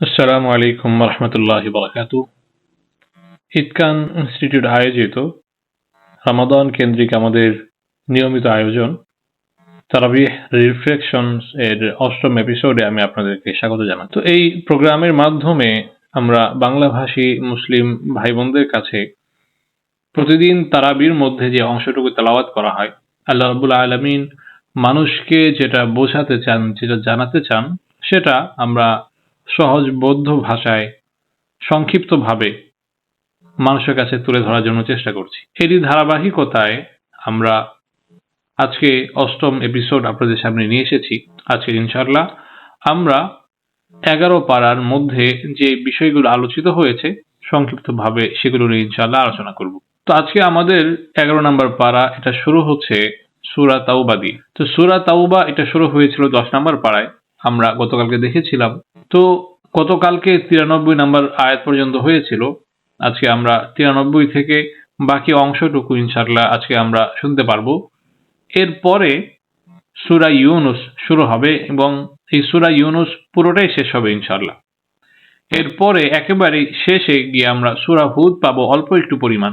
আসসালামু আলাইকুম রহমতুল্লাহি বারাকাতু। ইতকান ইনস্টিটিউট আয়োজিত রমাদান কেন্দ্রিক আমাদের নিয়মিত আয়োজন তারাবিহ রিফ্লেকশনস এর ৮ম এপিসোডে আমি আপনাদেরকে স্বাগত জানাই। তো এই প্রোগ্রামের মাধ্যমে আমরা বাংলাভাষী মুসলিম ভাই বোনদের কাছে প্রতিদিন তারাবির মধ্যে যে অংশটুকু তেলাওয়াত করা হয়, আল্লাহ রাব্বুল আলামিন মানুষকে যেটা বোঝাতে চান, যেটা জানাতে চান, সেটা আমরা সহজবোধ্য ভাষায় সংক্ষিপ্তভাবে মানুষের কাছে তুলে ধরার জন্য চেষ্টা করছি। এরই ধারাবাহিকতায় আমরা আজকে ৮ম এপিসোড আপনাদের সামনে নিয়ে এসেছি। আজকে ইনশাআল্লাহ আমরা ১১ পারার মধ্যে যে বিষয়গুলো আলোচিত হয়েছে সংক্ষিপ্তভাবে সেগুলো নিয়ে ইনশাআল্লাহ আলোচনা করব। তো আজকে আমাদের ১১ নম্বর পারা, এটা শুরু হচ্ছে সূরা তাওবা দিয়ে। তো সূরা তাওবা এটা শুরু হয়েছিল ১০ নম্বর পারায়, আমরা গতকালকে দেখেছিলাম। তো গতকালকে ৯৩ নম্বর আয়াত পর্যন্ত হয়েছিল। আজকে আমরা ৯৩ থেকে বাকি অংশটুকু ইনশাআল্লাহ আজকে আমরা শুনতে পারবো। এরপরে সূরা ইউনুস শুরু হবে এবং এই সূরা ইউনুস পুরোটাই শেষ হবে ইনশাআল্লাহ। এরপরে একেবারে শেষে গিয়ে আমরা সূরা হুদ পাবো অল্প একটু পরিমাণ,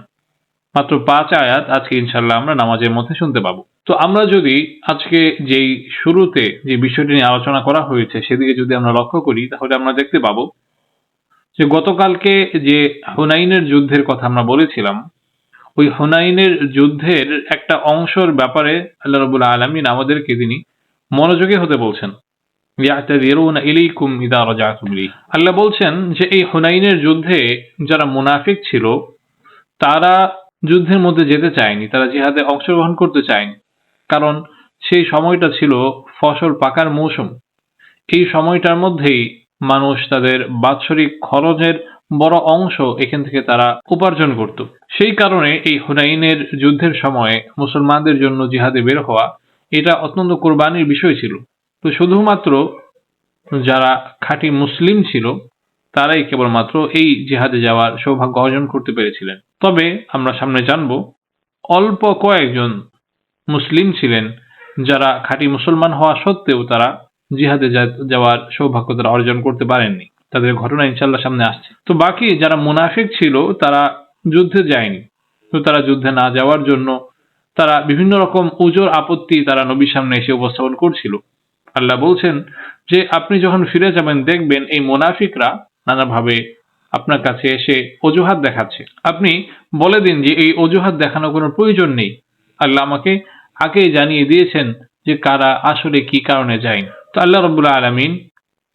মাত্র ৫ আয়াত আজকে ইনশাআল্লাহ আমরা নামাজের মধ্যে শুনতে পাবো। তো আমরা যদি আজকে যেই শুরুতে যে বিষয়টি নিয়ে আলোচনা করা হয়েছে সেদিকে যদি আমরা লক্ষ্য করি, তাহলে আমরা দেখতে পাবো যে গতকালকে যে হুনাইনের যুদ্ধের কথা আমরা বলেছিলাম, ওই হুনাইনের যুদ্ধের একটা অংশের ব্যাপারে আল্লাহ রাব্বুল আলামিন আমাদেরকে তিনি মনোযোগী হতে বলছেন। ইয়াতাযিরুনা ইলাইকুম ইযা রাজাতুম ইলাইহি। আল্লাহ বলছেন যে এই হুনাইনের যুদ্ধে যারা মুনাফিক ছিল তারা যুদ্ধের মধ্যে যেতে চায়নি, তারা জিহাদে অংশগ্রহণ করতে চায়নি। কারণ সেই সময়টা ছিল ফসল পাকার মৌসুম। এই সময়টার মধ্যেই মানুষ তাদের বাৎসরিক খরচের বড় অংশ এখান থেকে তারা উপার্জন করত। সেই কারণে এই হুনাইনের যুদ্ধের সময়ে মুসলমানদের জন্য জিহাদে বের হওয়া এটা অত্যন্ত কোরবানির বিষয় ছিল। তো শুধুমাত্র যারা খাঁটি মুসলিম ছিল তারাই কেবলমাত্র এই জিহাদে যাওয়ার সৌভাগ্য অর্জন করতে পেরেছিলেন। তবে আমরা সামনে জানব অল্প কয়েকজন মুসলিম ছিলেন যারা খাঁটি মুসলমান হওয়া সত্ত্বেও তারা জিহাদে যাওয়ার সৌভাগ্য তারা অর্জন করতে পারেননি। তাদের ঘটনা ইনশাআল্লাহ সামনে আসছে। তো বাকি যারা মুনাফিক ছিল তারা যুদ্ধে যায়নি। তো তারা যুদ্ধে না যাওয়ার জন্য তারা বিভিন্ন রকম উজর আপত্তি তারা নবীর সামনে এসে উপস্থাপন করছিল। আল্লাহ বলছেন যে আপনি যখন ফিরে যাবেন দেখবেন এই মুনাফিকরা নানাভাবে আপনার কাছে এসে অজুহাত দেখাচ্ছে। আপনি বলে দিন যে এই অজুহাত দেখানোর কোনো প্রয়োজন নেই। আল্লাহ আমাকে আগেই জানিয়ে দিয়েছেন যে কারা আসলে কি কারণে যায়নি। তো আল্লাহ রাব্বুল আলামিন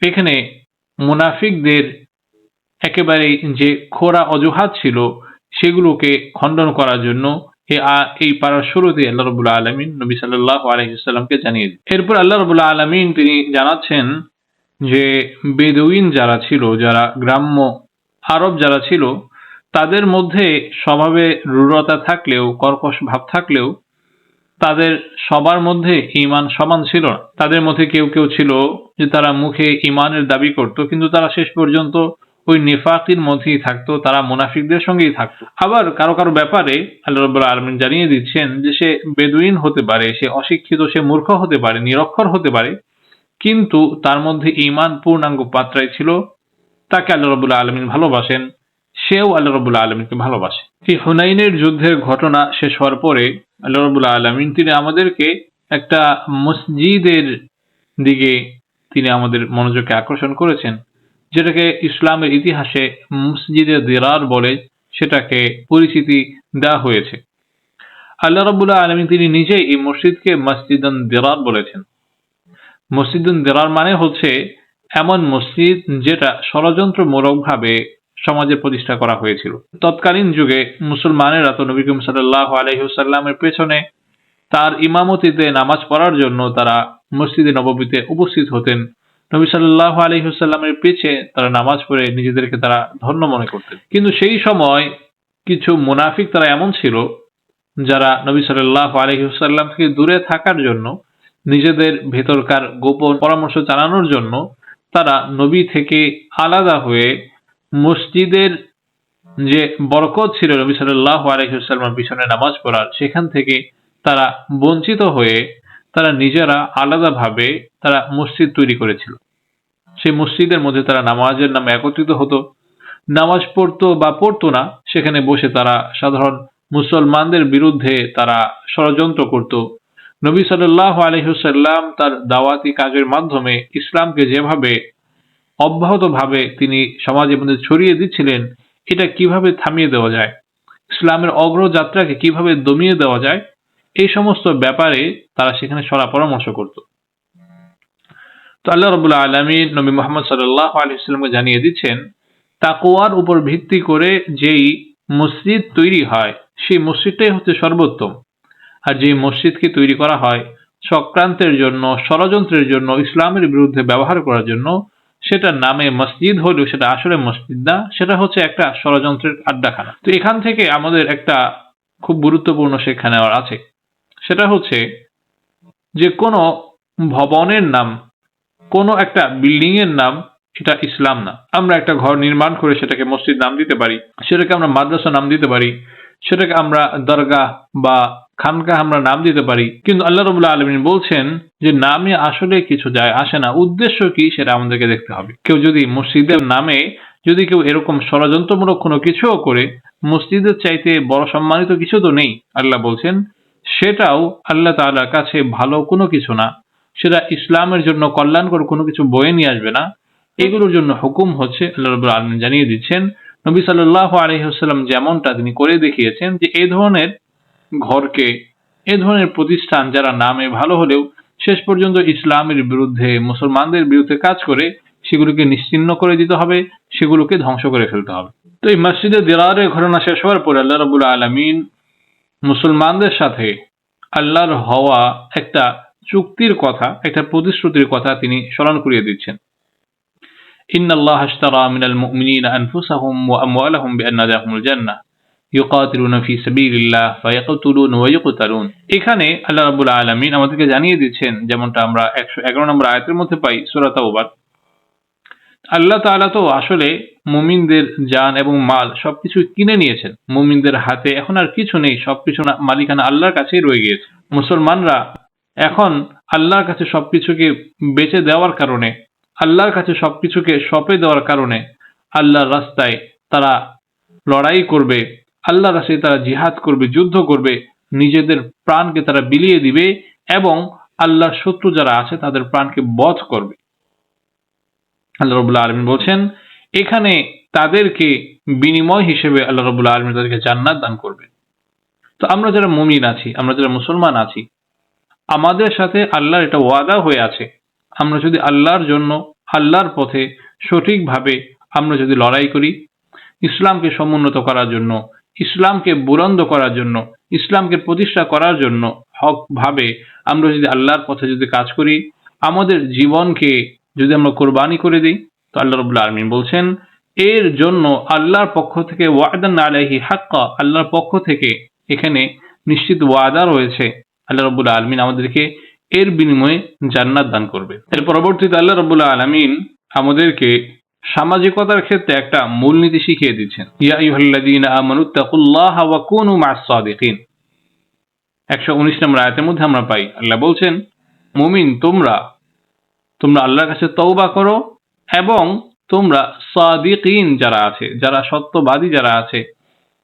এখানে মুনাফিকদের একেবারে যে খোরা অজুহাত ছিল সেগুলোকে খণ্ডন করার জন্য এই পারার শুরুতে আল্লাহ রাব্বুল আলামিন নবী সাল্লাল্লাহু আলাইহি ওয়াসাল্লামকে জানিয়ে দিন। এরপর আল্লাহ রাব্বুল আলামিন তিনি জানাচ্ছেন যে বেদুইন যারা ছিল, যারা গ্রাম্য আরব যারা ছিল, তাদের মধ্যে স্বভাবে রূঢ়তা থাকলেও, কর্কশ ভাব থাকলেও তাদের সবার মধ্যে ঈমান সমান ছিল না। তাদের মধ্যে কেউ কেউ ছিল যে তারা মুখে ঈমানের দাবি করত, কিন্তু তারা শেষ পর্যন্ত ওই নিফাকির মধ্যেই থাকতো, তারা মুনাফিকদের সঙ্গেই থাকতো। আবার কারো কারো ব্যাপারে আল্লাহ রাব্বুল আলামিন জানিয়ে দিচ্ছেন যে সে বেদুইন হতে পারে, সে অশিক্ষিত, সে মূর্খ হতে পারে, নিরক্ষর হতে পারে, কিন্তু তার মধ্যে ঈমান পূর্ণাঙ্গ মাত্রায় ছিল। তাকে আল্লাহ রাব্বুল আলামিন ভালোবাসেন, সেও আল্লাহ রাব্বুল আলামিনকে ভালোবাসে। এই হুনাইনের যুদ্ধের ঘটনা শেষ হওয়ার পরে আল্লাহ রাব্বুল আলামিন তিনি আমাদেরকে একটা মসজিদের দিকে তিনি আমাদের মনোযোগকে আকর্ষণ করেছেন, যেটাকে ইসলামের ইতিহাসে মসজিদে দিরার বলে সেটাকে পরিচিতি দেওয়া হয়েছে। আল্লাহ রাব্বুল আলামিন তিনি নিজেই এই মসজিদকে মসজিদুন দিরার বলেছেন। মসজিদুন দিরার মানে হচ্ছে এমন মসজিদ যেটা ষড়যন্ত্রমূলকভাবে সমাজে প্রতিষ্ঠা করা হয়েছিল। তৎকালীন যুগে মুসলমানেরা তো নবী করিম সাল্লাল্লাহু আলাইহি ওয়াসাল্লামের পেছনে তার ইমামতিতে নামাজ পড়ার জন্য তারা মসজিদে নববীতে উপস্থিত হতেন। নবী সাল্লাল্লাহু আলাইহি ওয়াসাল্লামের পিছে তারা নামাজ পড়ে নিজেদেরকে তারা ধন্য মনে করতেন। কিন্তু সেই সময় কিছু মুনাফিক তারা এমন ছিল যারা নবী সাল্লাল্লাহু আলাইহি ওয়াসাল্লাম থেকে দূরে থাকার জন্য, নিজেদের ভেতরকার গোপন পরামর্শ জানানোর জন্য তারা নবী থেকে আলাদা হয়ে মসজিদের যে বরকত ছিল নবী সাল্লাল্লাহু আলাইহি ওয়াসাল্লামের পিছনে নামাজ পড়ার, সেখান থেকে তারা বঞ্চিত হয়ে তারা নিজেরা আলাদাভাবে তারা মসজিদ তৈরি করেছিল। সেই মসজিদের মধ্যে তারা নামাজের নামে একত্রিত হতো, নামাজ পড়তো বা পড়তো না, সেখানে বসে তারা সাধারণ মুসলমানদের বিরুদ্ধে তারা ষড়যন্ত্র করত। নবী সাল্লাল্লাহু আলাইহি ওয়াসাল্লাম তার দাওয়াতি কাজের মাধ্যমে ইসলামকে যেভাবে অব্যাহতভাবে তিনি সমাজের মধ্যে ছড়িয়ে দিচ্ছিলেন, এটা কিভাবে থামিয়ে দেওয়া যায়, ইসলামের অগ্রযাত্রাকে কিভাবে দমিয়ে দেওয়া যায়, এই সমস্ত ব্যাপারে তারা সেখানে সরা পরামর্শ করত। তো আল্লাহ রাব্বুল আলামিন নবী মুহাম্মদ সাল্লাল্লাহু আলাইহি ওয়াসাল্লামকে জানিয়ে দিচ্ছেন, তাকওয়ার উপর ভিত্তি করে যেই মসজিদ তৈরি হয় সেই মসজিদটাই হচ্ছে সর্বোত্তম। আর যে মসজিদকে তৈরি করা হয় চক্রান্তের জন্য, ষড়যন্ত্রের জন্য, ইসলামের বিরুদ্ধে ব্যবহার করার জন্য, সেটা নামে মসজিদ হলেও সেটা আসলে মসজিদ না, সেটা হচ্ছে একটা ষড়যন্ত্রের আড্ডাখানা। তো এখান থেকে আমাদের একটা খুব গুরুত্বপূর্ণ শিক্ষা নেওয়ার আছে, সেটা হচ্ছে যে কোনো ভবনের নাম, কোনো একটা বিল্ডিং এর নাম এটা ইসলাম না। আমরা একটা ঘর নির্মাণ করে সেটাকে মসজিদ নাম দিতে পারি, সেটাকে আমরা মাদ্রাসা নাম দিতে পারি, সেটাকে আমরা দরগাহ বা খানকাহ আমরা নাম দিতে পারি, কিন্তু আল্লাহ রাব্বুল আলামিন বলছেন যে নামে আসলে কিছু যায় আসে না, উদ্দেশ্য কি সেটা আমাদেরকে দেখতে হবে। কেউ যদি মসজিদের নামে যদি কেউ এরকম ষড়যন্ত্রমূলক কোনো কিছুও করে, মসজিদের চাইতে বড় সম্মানিত কিছু তো নেই, আল্লাহ বলছেন সেটাও আল্লাহ তাআলার কাছে ভালো কোনো কিছু না, সেটা ইসলামের জন্য কল্যাণকর কোনো কিছু বয়ে নিয়ে আসবে না। এগুলোর জন্য হুকুম হচ্ছে আল্লাহ রাব্বুল আলামিন জানিয়ে দিচ্ছেন, নবী সাল্লাল্লাহু আলাইহি ওয়াসাল্লাম যেমনটা তিনি করে দেখিয়েছেন যে এই ধরনের ঘরকে, এই ধরনের প্রতিষ্ঠান যারা নামে ভালো হলেও শেষ পর্যন্ত ইসলামের বিরুদ্ধে, মুসলমানদের বিরুদ্ধে কাজ করে, সেগুলোকে নিশ্চিহ্ন করে দিতে হবে, সেগুলোকে ধ্বংস করে ফেলতে হবে। তো এই মসজিদে দিরারের ঘটনা শেষ হওয়ার পরে আল্লাহ রাব্বুল আলামিন মুসলমানদের সাথে আল্লাহর হওয়া একটা চুক্তির কথা, একটা প্রতিশ্রুতির কথা তিনি স্মরণ করিয়ে দিচ্ছেন। ইন্নাল্লাহা আশতারা মিনাল মুমিনিনা আনফুসাহুম ওয়া আমওয়ালাহুম বিআন্না লাহুমুল জান্নাহ ইউকাতিলুনা ফি সাবিলিল্লাহ ফায়াকতুলুন ওয়া ইউকতালুন। এখানে আল্লাহ রাব্বুল আলামিন আমাদেরকে জানিয়ে দিচ্ছেন, যেমনটা আমরা 111 নম্বর আয়াতের মধ্যে পাই সূরা তাওবার, আল্লাহ তাআলা তো আসলে মুমিনদের জান এবং মাল সবকিছু কিনে নিয়েছেন। মুমিনদের হাতে এখন আর কিছু নেই, সবকিছু মালিকানা আল্লাহর কাছেই রয়ে গিয়েছে। মুসলমানরা এখন আল্লাহর কাছে সবকিছুকে বেচে দেওয়ার কারণে, আল্লাহর কাছে সবকিছুকে সঁপে দেওয়ার কারণে আল্লাহর রাস্তায় তারা লড়াই করবে, আল্লাহর রাস্তায় তারা জিহাদ করবে, যুদ্ধ করবে, নিজেদের প্রাণকে তারা বিলিয়ে দিবে এবং আল্লাহর শত্রু যারা আছে তাদের প্রাণকে বধ করবে। আল্লাহ রাব্বুল আলামিন বলছেন এখানে তাদেরকে বিনিময় হিসেবে আল্লাহ রাব্বুল আলামিন তাদেরকে জান্নাত দান করবেন। তো আমরা যারা মুমিন আছি, আমরা যারা মুসলমান আছি, আমাদের সাথে আল্লাহর এটা ওয়াদা হয়ে আছে, আমরা যদি আল্লাহর জন্য, আল্লাহর পথে সঠিকভাবে আমরা যদি লড়াই করি, ইসলামকে সমুন্নত করার জন্য, ইসলামকে বুলন্দ করার জন্য, ইসলামকে প্রতিষ্ঠা করার জন্য হক ভাবে আমরা যদি আল্লাহর পথে যদি কাজ করি, আমাদের জীবনকে যদি আমরা কোরবানি করে দিই, তো আল্লাহ রাব্বুল আলামিন বলছেন এর জন্য আল্লাহর পক্ষ থেকে ওয়াদান আলাইহি হাক্কা, আল্লাহর পক্ষ থেকে এখানে নিশ্চিত ওয়াদা রয়েছে, আল্লাহ রাব্বুল আলামিন আমাদেরকে এর বিনিময়ে জান্নাত দান করবে। এর পরবর্তীতে আল্লাহ রাব্বুল আলামিন আমাদেরকে সামাজিকতার ক্ষেত্রে একটা মূলনীতি শিখিয়ে দিচ্ছেন, ইয়া আইয়ুহাল্লাযীনা আমানুত্তাকুল্লাহা ওয়া কুনু মা'আস সাদিকিন। 119 নম্বর আয়াতের মধ্যে আমরা পাই আল্লাহ বলছেন, মুমিন তোমরা আল্লাহর কাছে তওবা করো এবং তোমরা সাদিকিন যারা আছে, যারা সত্যবাদী যারা আছে,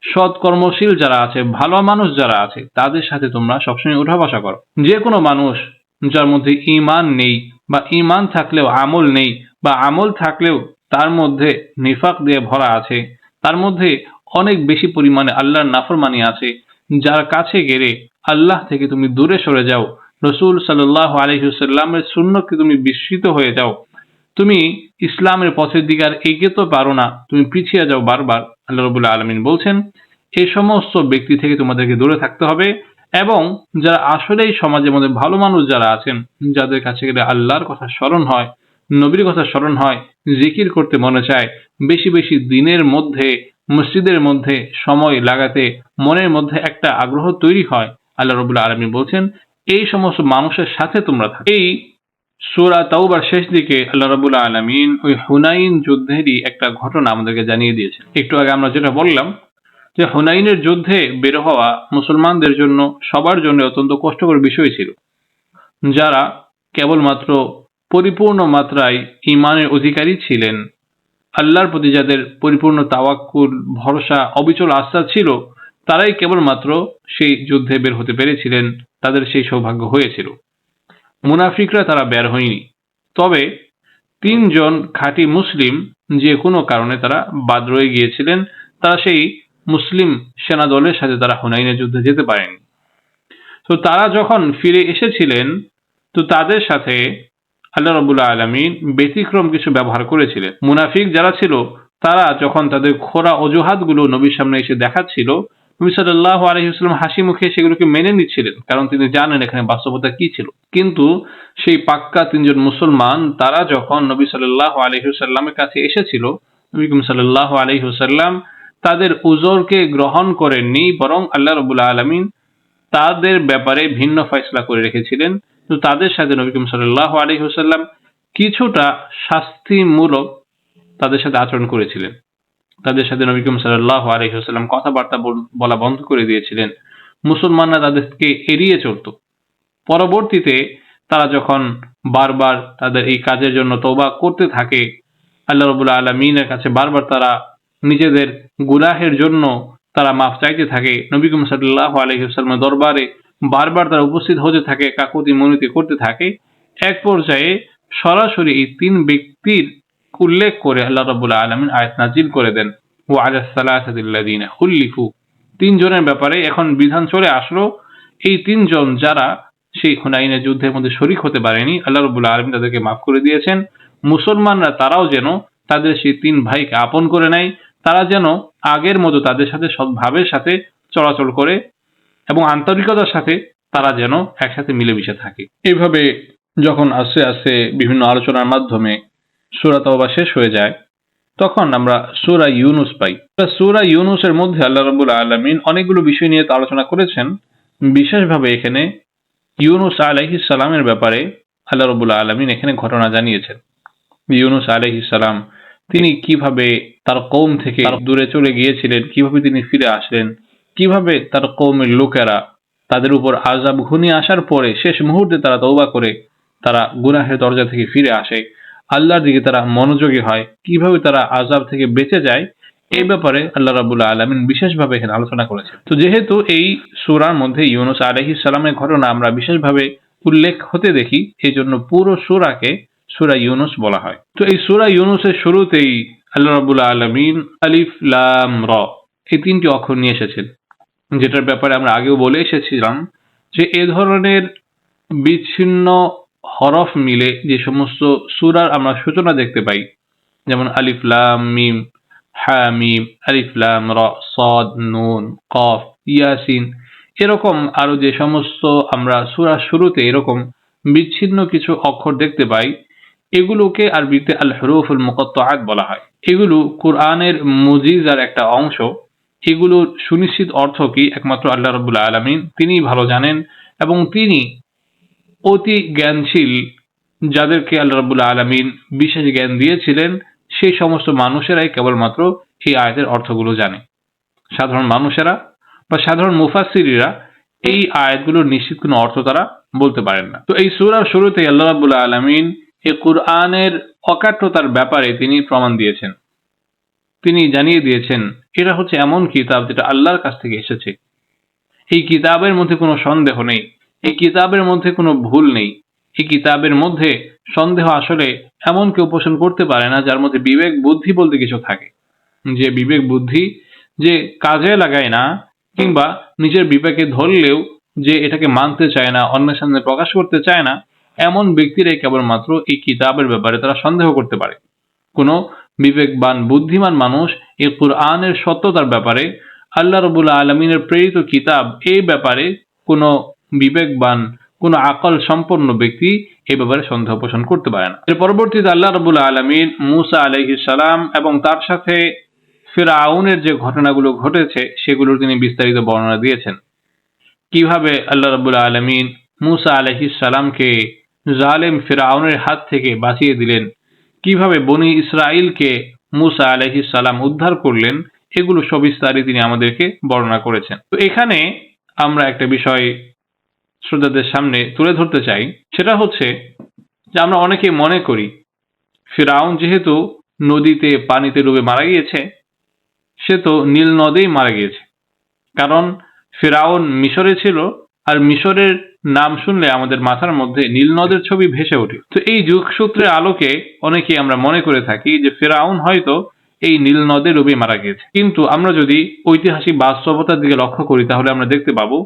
সৎ কর্মশীল যারা আছে, ভালো মানুষ যারা আছে, তাদের সাথে তোমরা সবসময় উঠা বসা করো। যে কোনো মানুষ যার মধ্যে ঈমান নেই বা ঈমান থাকলেও আমল নেই বা আমল থাকলেও তার মধ্যে নিফাক দিয়ে ভরা আছে, তার মধ্যে অনেক বেশি পরিমাণে আল্লাহর নাফরমানি আছে, যার কাছে গেলে আল্লাহ থেকে তুমি দূরে সরে যাও, রাসূল সাল্লাল্লাহু আলাইহি ওয়াসাল্লামের সুন্নতকে তুমি বিস্মৃত হয়ে যাও, তুমি ইসলামের পথের দিকে আর এগোতে পারো না, তুমি পিছিয়ে যাও বারবার, আল্লাহ রাব্বুল আলামিন বলছেন এই সমস্ত ব্যক্তি থেকে তোমাদেরকে দূরে থাকতে হবে। এবং যারা আসলেই সমাজের মধ্যে ভালো মানুষ যারা আছেন, যাদের কাছে গেলে আল্লাহর কথা স্মরণ হয়, নবীর কথা স্মরণ হয়, জিকির করতে মনে চায়, বেশি বেশি দিনের মধ্যে, মসজিদের মধ্যে সময় লাগাতে মনের মধ্যে একটা আগ্রহ তৈরি হয়, আল্লাহ রাব্বুল আলামিন বলছেন এই সমস্ত মানুষের সাথে তোমরা থাকো। এই সূরা তাওবার শেষ দিকে আল্লাহ রাব্বুল আলামিন ওই হুনাইন যুদ্ধেরই একটা ঘটনা আমাদেরকে জানিয়ে দিয়েছেন। একটু আগে আমরা যেটা বললাম যে হুনাইনের যুদ্ধে বের হওয়া মুসলমানদের জন্য, সবার জন্য অত্যন্ত কষ্টকর বিষয় ছিল। যারা কেবলমাত্র পরিপূর্ণ মাত্রায় ঈমানের অধিকারী ছিলেন, আল্লাহর প্রতি যাদের পরিপূর্ণ তাওয়াক্কুল, ভরসা, অবিচল আস্থা ছিল, তারাই কেবলমাত্র সেই যুদ্ধে বের হতে পেরেছিলেন, তাদের সেই সৌভাগ্য হয়েছিল। মুনাফিকরা তারা বের হয়নি। তবে 3 জন খাঁটি মুসলিম যে কোনো কারণে তারা বাদ রয়ে গিয়েছিলেন, তারা সেই মুসলিম সেনা দলের সাথে তারা হুনাইনের যুদ্ধে যেতে পারেনি। তো তারা যখন ফিরে এসেছিলেন, তো তাদের সাথে আল্লাহ রাব্বুল আলামিন ব্যতিক্রম কিছু ব্যবহার করেছিলেন। মুনাফিক যারা ছিল, তারা যখন তাদের খোরা অজুহাতগুলো নবীর সামনে এসে দেখাচ্ছিল, নবী সাল্লাল্লাহু আলাইহি ওয়াসাল্লাম হাসি মুখে সেগুলোকে মেনে নিচ্ছিলেন, কারণ তিনি জানেন এখানে বাস্তবতা কি ছিল। কিন্তু সেই পাক্কা 3 জন মুসলমান তারা যখন নবী সাল্লাল্লাহু আলাইহি ওয়াসাল্লামের কাছে এসেছিল, নবী সাল্লাল্লাহু আলাইহি ওয়াসাল্লাম তাদের উযরকে গ্রহণ করেননি, বরং আল্লাহ রাব্বুল আলামিন তাদের ব্যাপারে ভিন্ন ফয়সালা করে রেখেছিলেন। তো তাদের সাথে নবী করিম সাল্লাল্লাহু আলাইহি ওয়াসাল্লাম কিছুটা শাস্তিমূলক তাদের সাথে আচরণ করেছিলেন। তাদের সাথে নবী করিম সাল্লাল্লাহু আলাইহি ওয়াসাল্লাম কথাবার্তা বলা বন্ধ করে দিয়েছিলেন। মুসলমানরা তাদেরকে এড়িয়ে চলত। পরবর্তীতে তারা যখন বারবার তাদের এই কাজের জন্য তওবা করতে থাকে, আল্লাহ রাব্বুল আলামিনের কাছে বারবার তারা নিজেদের গুনাহের জন্য তারা মাফ চাইতে থাকে, নবী করিম সাল্লাল্লাহু আলাইহি ওয়াসাল্লামের দরবারে বারবার তারা উপস্থিত হতে থাকে, কাকুতি মিনতি করতে থাকে। এক পর্যায়ে সরাসরি এই 3 ব্যক্তির উল্লেখ করে আল্লাহ রাব্বুল আলামিন আয়াত নাজিল করে দেন, ওয়া আলাস সালাসাতিল্লাযিনা খুলিফু। 3 জনের ব্যাপারে এখন বিধান চলে আসলো। এই 3 জন যারা সেই হুনাইনের যুদ্ধের মধ্যে শরীক হতে পারেনি, আল্লাহ রাব্বুল আলামিন তাদেরকে মাফ করে দিয়েছেন। মুসলমানরা তারাও যেন তাদের সেই 3 ভাইকে আপন করে নেয়, তারা যেন আগের মতো তাদের সাথে সদ্ভাবের সাথে চলাচল করে এবং আন্তরিকতার সাথে তারা যেন একসাথে মিলেমিশে থাকে। এইভাবে যখন আস্তে আস্তে বিভিন্ন আলোচনার মাধ্যমে সূরা তাওবা শেষ হয়ে যায়, তখন আমরা সূরা ইউনুস পাই। সূরা ইউনুসের মধ্যে আল্লাহ রাব্বুল আলামিন অনেকগুলো বিষয় নিয়ে আলোচনা করেছেন। বিশেষভাবে এখানে ইউনুস আলাইহিস সালামের ব্যাপারে আল্লাহ রাব্বুল আলামিন এখানে ঘটনা জানিয়েছেন। ইউনুস আলাইহিস সালাম তিনি কিভাবে তার কওম থেকে দূরে চলে গিয়েছিলেন, কিভাবে তিনি ফিরে আসলেন, কিভাবে তার কওমের লোকেরা তাদের উপর আযাব ঘনিয়ে আসার পরে শেষ মুহূর্তে তারা তওবা করে তারা গুনাহের দরজা থেকে ফিরে আসে, আল্লাহর দিকে তারা মনোযোগী হয়, কিভাবে তারা আযাব থেকে বেঁচে যায়, এই ব্যাপারে আল্লাহ রাব্বুল আলামিন বিশেষভাবে এখানে আলোচনা করেছেন। তো যেহেতু এই সূরার মধ্যে ইউনুস আলাইহিস সালামের ঘটনা আমরা বিশেষভাবে উল্লেখ হতে দেখি, এই জন্য পুরো সূরাকে সূরা ইউনুস বলা হয়। তো এই সূরা ইউনুসের শুরুতেই আল্লাহ রাব্বুল আলামিন আলিফ লাম র এই 3টি অক্ষর নিয়ে এসেছেন, যেটার ব্যাপারে আমরা আগেও বলে এসেছিলাম যে এ ধরনের বিচ্ছিন্ন হরফ মিলে যে সমস্ত সূরার আমরা সূচনা দেখতে পাই, যেমন আলিফ লাম মিম, হা মিম, আলিফ লাম র, সাদ, নুন, কফ, ইয়াসিন, এরকম আরো যে সমস্ত আমরা সূরার শুরুতে এরকম বিচ্ছিন্ন কিছু অক্ষর দেখতে পাই, এগুলোকে আরবিতে আল হুরুফুল মুকাত্তাআত বলা হয়। এগুলো কোরআনের মুজিজার একটা অংশ। এগুলোর সুনিশ্চিত অর্থ কি একমাত্র আল্লাহ রাব্বুল আলামিন তিনিই ভালো জানেন, এবং তিনি অতি জ্ঞানশীল। যাদেরকে আল্লাহ রাব্বুল আলামিন বিশেষ জ্ঞান দিয়েছিলেন, সেই সমস্ত মানুষেরাই কেবলমাত্র এই আয়াতের অর্থগুলো জানে। সাধারণ মানুষেরা বা সাধারণ মুফাসসিররা এই আয়াতগুলোর নিশ্চিত কোনো অর্থ তারা বলতে পারেন না। তো এই সূরার শুরুতেই আল্লাহ রাব্বুল আলামিন এই কোরআনের অকাট্যতার ব্যাপারে তিনি প্রমাণ দিয়েছেন। তিনি জানিয়ে দিয়েছেন এটা হচ্ছে এমন কিতাব যেটা আল্লাহর কাছ থেকে এসেছে। এই কিতাবের মধ্যে কোনো সন্দেহ নেই, এই কিতাবের মধ্যে কোনো ভুল নেই। এই কিতাবের মধ্যে সন্দেহ আসলে এমন কেউ পোষণ করতে পারে না যার মধ্যে বিবেক বুদ্ধি বলতে কিছু থাকে। যে বিবেক বুদ্ধি যে কাজে লাগায় না, কিংবা নিজের বিবেকে ধরলেও যে এটাকে মানতে চায় না, অন্যের সামনে প্রকাশ করতে চায় না, এমন ব্যক্তিরাই কেবলমাত্র এই কিতাবের ব্যাপারে তারা সন্দেহ করতে পারে। কোনো বিবেকবান বুদ্ধিমান মানুষ এই কুরআনের সত্যতার ব্যাপারে, আল্লাহ রাব্বুল আলামিনের প্রেরিত কিতাব এই ব্যাপারে কোনো বিবেকবান, কোনো আকল সম্পন্ন ব্যক্তি এই ব্যাপারে সন্দেহ পোষণ করতে পারে না। এর পরবর্তীতে আল্লাহ রাব্বুল আলামিন মূসা আলাইহিস সালাম এবং তার সাথে ফিরআউনের যে ঘটনাগুলো ঘটেছে সেগুলোর তিনি বিস্তারিত বর্ণনা দিয়েছেন। কিভাবে আল্লাহ রাব্বুল আলামিন মূসা আলাইহিস সালামকে জালেম ফিরআউনের হাত থেকে বাঁচিয়ে দিলেন, কিভাবে বনি ইসরাইলকে মূসা আলাইহিস সালাম উদ্ধার করলেন, এগুলো সবিস্তারে তিনি আমাদেরকে বর্ণনা করেছেন। তো এখানে আমরা একটা বিষয় শ্রোতাদের সামনে তুলে ধরতে চাই সেটা হচ্ছে যে আমরা অনেকে মনে করি ফিরআউন যেহেতু নদীতে পানিতে ডুবে মারা গিয়েছে, সে তো নীল নদেই মারা গিয়েছে। কারণ ফিরআউন মিশরে ছিল, আর মিশরের নাম শুনলে আমাদের মাথার মধ্যে নীল নদের ছবি ভেসে ওঠে। তো এই যুগসূত্রের আলোকে অনেকেই আমরা মনে করে থাকি যে ফিরআউন হয়তো এই নীল নদে ডুবে মারা গিয়েছে। কিন্তু আমরা যদি ঐতিহাসিক বাস্তবতার দিকে লক্ষ্য করি তাহলে আমরা দেখতে পাবো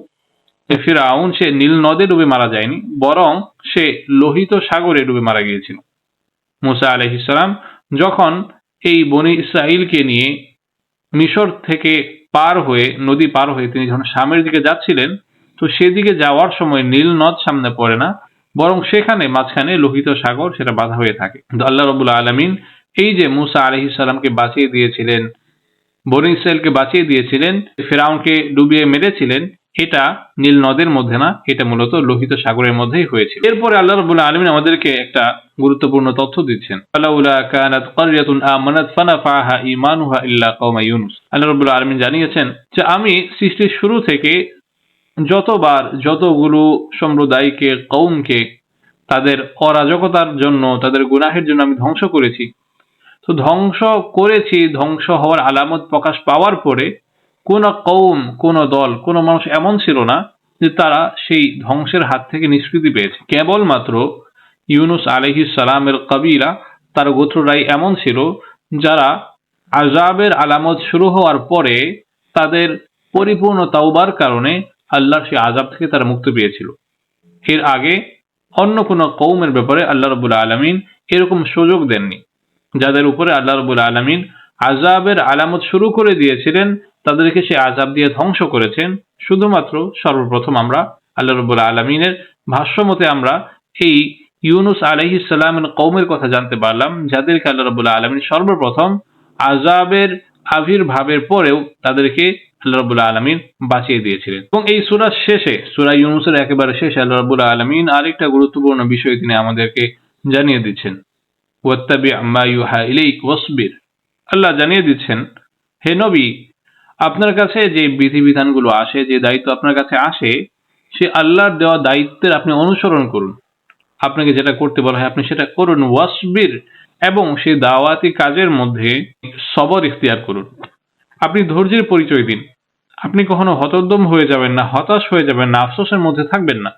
যে ফিরআউন সে নীল নদে ডুবে মারা যায়নি, বরং সে লোহিত সাগরে ডুবে মারা গিয়েছিল। মুসা আলাইহিস সালাম যখন এই বনি ইসরাইলকে নিয়ে মিশর থেকে নদী পার হয়ে তিনি যখন শামের দিকে যাচ্ছিলেন, তো সেদিকে যাওয়ার সময় নীল নদ সামনে পড়ে না, বরং সেখানে মাঝখানে লোহিত সাগর সেটা বাধা হয়ে থাকে। আল্লাহ রাব্বুল আলামিন এই যে মুসা আলাইহিস সালামকে বাঁচিয়ে দিয়েছিলেন, বনি ইসরাইলকে বাঁচিয়ে দিয়েছিলেন, ফিরআউনকে ডুবিয়ে মেরেছিলেন, এটা নীল নদের মধ্যে না, এটা মূলত লোহিত সাগরের মধ্যেই হয়েছিল। এরপরে আল্লাহ রাব্বুল আলামিন আমাদেরকে একটা গুরুত্বপূর্ণ তথ্য দিচ্ছেন, ফালাউলা কানাত ক্বরিয়াতুন আমানাত ফানাফাহা ঈমানুহা ইল্লা কওমা ইউনুস। আল্লাহ রাব্বুল আলামিন জানিয়েছেন যে আমি সৃষ্টির শুরু থেকে যতগুলো সম্প্রদায়কে, কওমকে তাদের অরাজকতার জন্য, তাদের গুনাহের জন্য আমি ধ্বংস করেছি, তো ধ্বংস হওয়ার আলামত প্রকাশ পাওয়ার পরে কোন কওম, কোন দল, কোন মানুষ এমন ছিল না যে তারা সেই ধ্বংসের হাত থেকে নিষ্কৃতি পেয়েছে। কেবলমাত্র ইউনুস আলাইহিস সালামের কবিলা, তার গোত্ররাই এমন ছিল যারা আযাবের আলামত শুরু হওয়ার পরে তাদের পরিপূর্ণ তাওবার কারণে আল্লাহর সেই আযাব থেকে তারা মুক্তি পেয়েছিল। এর আগে অন্য কোন কওমের ব্যাপারে আল্লাহ রাব্বুল আলামিন এরকম সুযোগ দেননি। যাদের উপরে আল্লাহ রাব্বুল আলামিন আযাবের আলামত শুরু করে দিয়েছিলেন, তাদেরকে সে আযাব দিয়ে ধ্বংস করেছেন। শুধুমাত্র সর্বপ্রথম আমরা আল্লাহ রাব্বুল আলামিনের ভাষ্যমতে আমরা এই ইউনুস আলাইহিস সালামের কওমের কথা জানতে পারলাম, যাদেরকে আল্লাহ রাব্বুল আলামিন সর্বপ্রথম আযাবের আবির্ভাবের পরেও তাদেরকে আল্লাহ রাব্বুল আলামিন বাঁচিয়ে দিয়েছিলেন। এবং এই সূরার শেষে, সূরা ইউনুসের একেবারে শেষে আল্লাহ রাব্বুল আলামিন আরেকটা গুরুত্বপূর্ণ বিষয় তিনি আমাদেরকে জানিয়ে দিচ্ছেন, ওয়াত্তাবি' মা ইউহা ইলাইক ওয়াসবির। আল্লাহ জানিয়ে দিচ্ছেন, হে নবী, আপনার কাছে যে বিধিবিধানগুলো আসে, যে দায়িত্ব আপনার কাছে আসে, সে আল্লাহর দেওয়া দায়িত্বের আপনি অনুসরণ করুন। আপনাকে যেটা করতে বলা হয় আপনি সেটা করুন। ওয়াসবির, এবং সেই দাওয়াতি কাজের মধ্যে সবর ইখতিয়ার করুন। আপনি ধৈর্যের পরিচয় দিন। আপনি কখনো হতোদ্যম হয়ে যাবেন না, হতাশ হয়ে যাবেন না, আফসোসের মধ্যে থাকবেন না।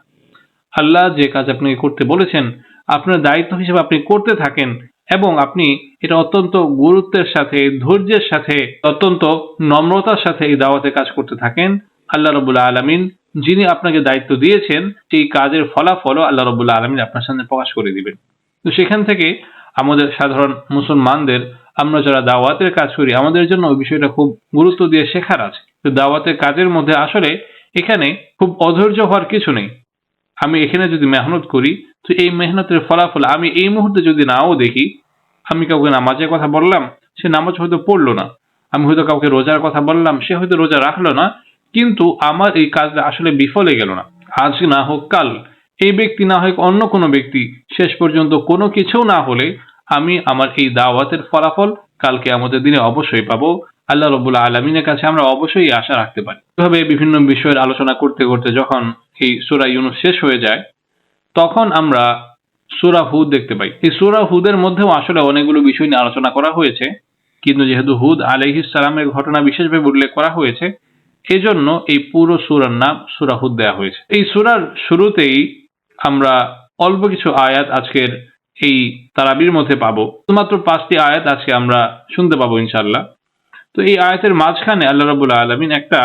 আল্লাহ যে কাজ আপনাকে করতে বলেছেন, আপনার দায়িত্ব হিসেবে আপনি করতে থাকেন, এবং আপনি এটা অত্যন্ত গুরুত্বের সাথে, ধৈর্যের সাথে, অত্যন্ত নম্রতার সাথে এই দাওয়াতে কাজ করতে থাকেন। আল্লাহ রাব্বুল আলামিন যিনি আপনাকে দায়িত্ব দিয়েছেন, সেই কাজের ফলাফলও আল্লাহ রাব্বুল আলামিন আপনার সামনে প্রকাশ করে দিবেন। তো সেখান থেকে আমাদের সাধারণ মুসলমানদের, আমরা যারা দাওয়াতের কাজ করি, আমাদের জন্য ওই বিষয়টা খুব গুরুত্ব দিয়ে শেখার আছে। তো দাওয়াতের কাজের মধ্যে আসলে এখানে খুব অধৈর্য হওয়ার কিছু নেই। আমি এখানে যদি মেহনত করি, তো এই মেহনতের ফলাফল আমি এই মুহূর্তে যদি নাও দেখি, আমি কাউকে নামাজের কথা বললাম, সে নামাজ হয়তো পড়লো না, আমি হয়তো কাউকে রোজার কথা বললাম, সে হয়তো রোজা রাখলো না, কিন্তু আমার এই কাজটা আসলে বিফলে গেল না। আজ না হোক কাল, এই ব্যক্তি না হোক অন্য কোনো ব্যক্তি, শেষ পর্যন্ত কোনো কিছু না হলে আমি আমার এই দাওয়াতের ফলাফল কালকে আমাদের দিনে অবশ্যই পাবো। আল্লাহ রাব্বুল আলামিনের কাছে আমরা অবশ্যই আশা রাখতে পারি। এভাবে বিভিন্ন বিষয়ের আলোচনা করতে করতে যখন এই সূরা ইউনুস শেষ হয়ে যায়, তখন আমরা সূরা হুদ দেখতে পাই। এই সূরা হুদের মধ্যেও আসলে অনেকগুলো বিষয় নিয়ে আলোচনা করা হয়েছে, কিন্তু যেহেতু হুদ আলাইহিস সালামের ঘটনা বিশেষভাবে উল্লেখ করা হয়েছে, এজন্য এই পুরো সূরার নাম সূরা হুদ দেয়া হয়েছে। এই সূরার শুরুতেই আমরা অল্প কিছু আয়াত আজকের এই তারাবির মধ্যে পাবো। মাত্র 5টি আয়াত আজকে আমরা শুনতে পাবো ইনশাআল্লাহ। তো এই আয়াতের মাঝখানে আল্লাহ রাব্বুল আলামিন একটা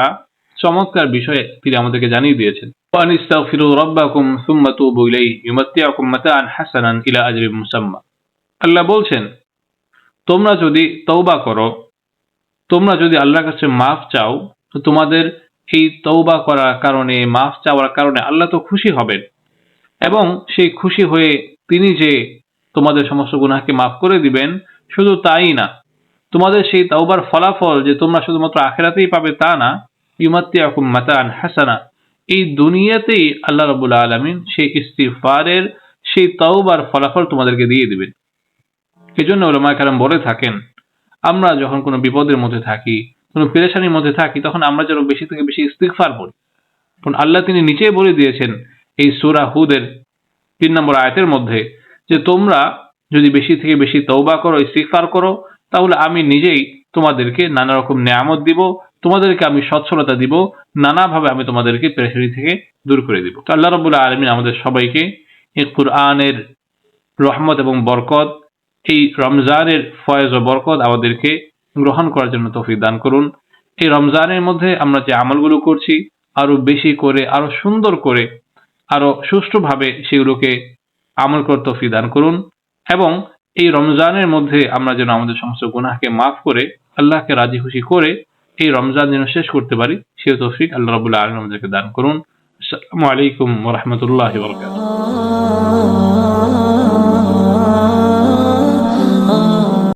চমৎকার বিষয় তিনি আমাদেরকে জানিয়ে দিয়েছেন, ওয়ানিস্তাগফিরু রাব্বাকুম সুম্মা তুবু ইলাইহি ইউমাত্তিউকুম মাতাআন হাসানান ইলা আজরিন মুসাম্মা। আল্লাহ বলছেন, তোমরা যদি তওবা করো, তোমরা যদি আল্লাহর কাছে মাফ চাও, তো তোমাদের এই তওবা করার কারণে, মাফ চাওয়ার কারণে আল্লাহ তো খুশি হবেন, এবং সেই খুশি হয়ে তিনি যে তোমাদের সমস্ত গুনাহকে মাফ করে দিবেন, শুধু তাই না, তোমাদের সেই তাওবার ফলাফল যে তোমরা শুধুমাত্র আখিরাতেই পাবে তা না, ইউমাত্তিউকুম মাতাআন হাসানা, এই দুনিয়াতেই আল্লাহ রাব্বুল আলামিন সেই ইস্তিগফারের, সেই তাওবার ফলাফল তোমাদেরকে দিয়ে দিবেন। এজন্য উলামায়ে কেরাম বলে থাকেন, আমরা যখন কোনো বিপদের মধ্যে থাকি, কোনো পেরেশানির মধ্যে থাকি, তখন আমরা যেন বেশি থেকে বেশি ইস্তিগফার করি। কারণ আল্লাহ তিনি নিচেই বলে দিয়েছেন, এই সূরা হুদের 3 নম্বর আয়াতের মধ্যে যে তোমরা যদি বেশি থেকে বেশি তওবা করো, ইস্তিগফার করো, তাহলে আমি নিজেই তোমাদেরকে নানা রকম নেয়ামত দিব, তোমাদেরকে আমি সচ্ছলতা দিব, নানাভাবে আমি তোমাদেরকে পেরেশানি থেকে দূর করে দিব। তো আল্লাহ রাব্বুল আলামিন আমাদের সবাইকে এই কুরআনের রহমত এবং বরকত, এই রমজানের ফয়েজ ও বরকত আমাদেরকে গ্রহণ করার জন্য তৌফিক দান করুন। এই রমজানের মধ্যে আমরা যে আমলগুলো করছি আরো বেশি করে, আরো সুন্দর করে, আরো সুষ্ঠুভাবে সেগুলোকে আমল করতে তৌফিক দান করুন, এবং এই রমজানের মধ্যে আমরা যেন আমাদের সমস্ত গুনাহকে মাফ করে আল্লাহকে রাজি খুশি করে এই রমজান যেন শেষ করতে পারি, সেই তৌফিক আল্লাহ রাব্বুল আলামিন আমাদেরকে দান করুন। আসসালামু আলাইকুম ওয়া রাহমাতুল্লাহি ওয়া বারাকাতুহু।